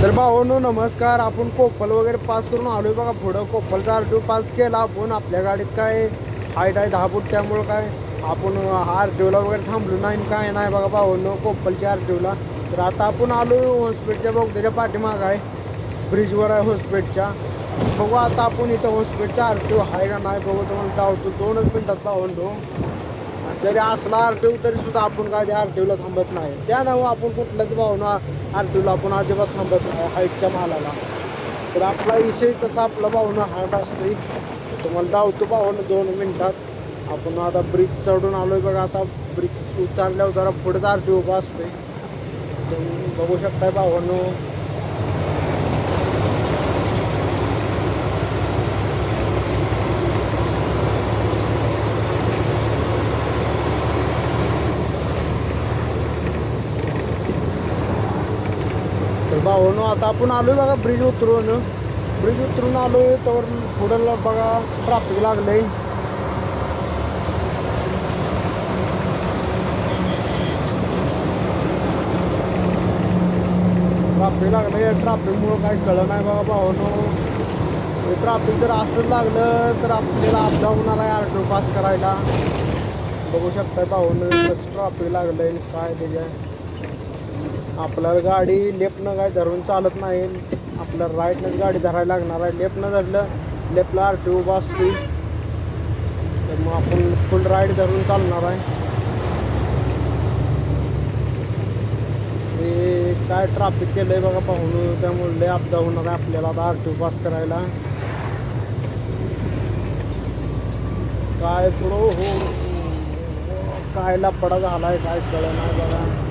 तर भावांनो नमस्कार. आपण कोप्पल वगैरे पास करून आलोय बघा. पुढं कोप्पलचा आर टी ओ पास केला आपण. आपल्या गाडीत काय हाईट आहे 10 फूट, त्यामुळं काय आपण आर टी ओला वगैरे थांबलो नाही, काय नाही बघा भावांनो कोप्पलच्या आर टी ओला. तर आता आपण आलो हॉस्पिटलच्या बोगद्याच्या पाठीमाग आहे, ब्रिजवर आहे हॉस्पिटलच्या. बघू आता आपण इथं हॉस्पिटलचा आर टी ओ आहे का नाही बघू. तुम्हाला धावतो 2च मिनटात भावांनो. जरी असला आर टी ओ तरी सुद्धा आपण काय त्या आर टी ओला थांबत नाही. त्या नाव आपण कुठल्याच भावना आर टी ओला आपण अजिबात थांबत नाही हाईटच्या मालाला. तर आपला विषय तसा आपला भावना हार्ड असतोय. तुम्हाला धावतो भावना 2 मिनटात. आपण आता ब्रिज चढून आलोय बघा. आता ब्रिज उतारल्यावर जरा पुढेच आर टी ओ उभा असतोय. तुम्ही बघू शकताय भावांनो. तर भावांनो आता आपण आलोय बघा ब्रिज उतरून आलोय. तर पुढं बघा ट्रॅफिक लागलंय. ट्रॅफिकमुळं काही कळलं नाही बघा भावांनो. ट्रॅफिक जर असंच लागलं तर आपल्याला अपघात होणार आहे आर टी ओ पास करायला. बघू शकताय भावांनो कसं ट्रॅफिक लागलंय काय त्याच्या. आपल्याला गाडी लेफ्टनं काय धरून चालत नाही, आपल्याला राईटनंच गाडी धरायला लागणार आहे. लेफ्टनं धरलं, लेफ्टला आर टी ओ उभा असतोय, तर मग आपण फुल राईट धरून चालणार आहे. ते काय ट्रॅफिक केलं आहे बघा पाहून, त्यामुळे लय अपघात होणार आहे आपल्याला आता आर टी ओ पास करायला. काय पुढं हो काय लफडा झाला आहे काय कळलं नाही बघा.